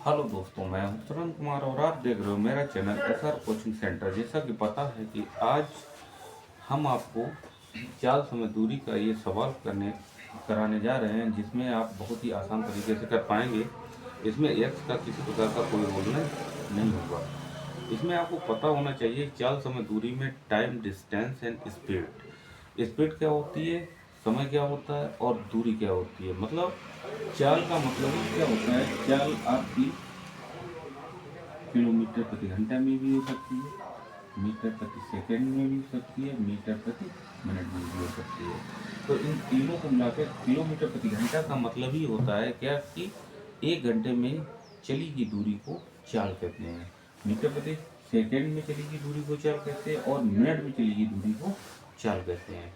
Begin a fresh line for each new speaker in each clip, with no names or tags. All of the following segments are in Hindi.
हेलो दोस्तों, मैं हूं चरण कुमार और आप देख रहे हो मेरा चैनल एसआर कोचिंग सेंटर। जैसा कि पता है कि आज हम आपको चाल समय दूरी का ये सवाल कराने जा रहे हैं, जिसमें आप बहुत ही आसान तरीके से कर पाएंगे। इसमें एक्स का किसी प्रकार का कोई रोल नहीं होगा। इसमें आपको पता होना चाहिए चाल समय दूरी में time, distance and speed. Speed क्या होती है, समय क्या होता है और दूरी क्या होती है। मतलब चाल का मतलब ही क्या होता है। चाल आपकी किलोमीटर प्रति घंटा में भी हो सकती है, मीटर प्रति सेकंड में भी हो सकती है, मीटर प्रति मिनट में भी हो सकती है। तो इन तीनों को मिलाकर किलोमीटर प्रति घंटा का मतलब ही होता है क्या कि 1 घंटे में चली गई दूरी को चाल कहते हैं। मीटर प्रति सेकंड में चली गई दूरी को चाल कहते हैं और मिनट में चली गई दूरी को चाल कहते हैं।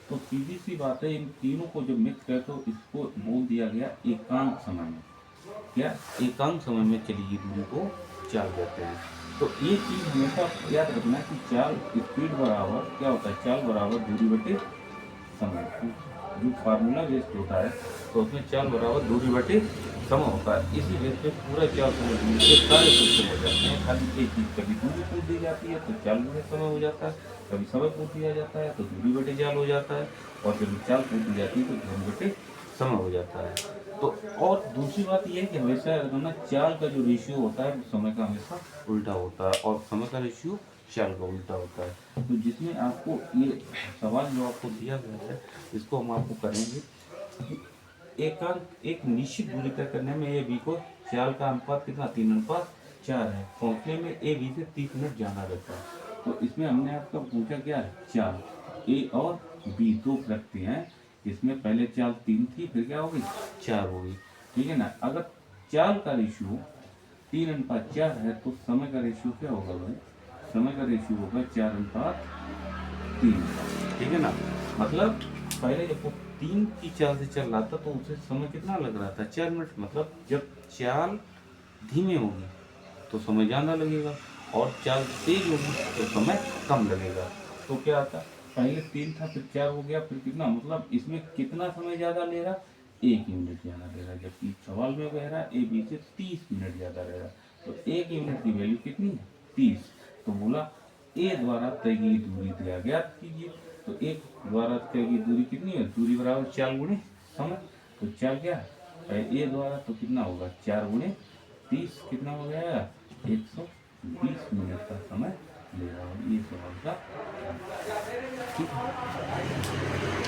तो सीधी सी बात है, इन तीनों को जब मिक्स कर तो इसको बोल दिया गया एकांक समय में। क्या एकांक समय में चली गई दूरी को चाल कहते हैं। तो ये चीज हमेशा याद रखना कि चाल स्पीड बराबर क्या होता है, चाल बराबर दूरी बटे समय। जो फार्मूला बेस्ड होता है तो उसमें चाल बराबर दूरी बटे समय होता है। इसी बेस पे पूरा चाल समय दूरी के सारे क्वेश्चन हो जाते हैं। खाली एक चीज, कभी दूरी पूछ दी जाती है तो चाल बटे समय हो जाता है, कभी समय पूछ दिया जाता है तो दूरी बटे चाल हो जाता है, और जब चाल पूछ दी जाती है तो दूरी बटे समय हो जाता है। तो और दूसरी बात यह है कि हमेशा ना चाल का जो रेशियो होता है वो समय का हमेशा उल्टा होता है, और समय का रेशियो चाल का उल्टा होता है। तो जिसमें आपको ये सवाल जो आपको दिया गया है, इसको हम आपको करेंगे। एक निश्चित दूरी तय करने में ए बी को चाल का अनुपात कितना, 3:4 है। पहुंचने में ए बी से 30 मिनट जाना रहता है। तो इसमें हमने आपका पूछा क्या है, चाल ए और बी दो व्यक्ति हैं। इसमें पहले चाल 3 थी, फिर क्या हो गई, 4 हो गई। ठीक है ना। अगर चाल का रेशियो 3:4 है तो समय का रेशियो क्या होगा भाई, समय का रेशियो होगा 4:3। ठीक है ना। मतलब पहले जब वो 3 की चाल से चल रहा था तो उसे समय कितना लग रहा था, 4 मिनट। मतलब जब चाल धीमे होगी तो समय ज़्यादा लगेगा, और चाल तेज होगी तो समय कम लगेगा। तो क्या आता, पहले 3 था फिर 4 हो गया, फिर कितना, मतलब इसमें कितना समय ज़्यादा ले रहा, 1 यूनिट ज़्यादा ले रहा। जबकि सवाल में कह रहा है ए बी से 30 मिनट ज़्यादा ले रहा। तो 1 यूनिट की वैल्यू कितनी है, 30। तो बोला ए द्वारा तय की दूरी दिया ज्ञात कीजिए। तो एक द्वारा तय की दूरी कितनी है, दूरी बराबर 4 गुणे समय। तो 4 क्या है, ए द्वारा तो कितना होगा, 4 गुणे 30 कितना हो गया, 120 मिनट का समय ले रहा हूँ। ये सवाल का ठीक है।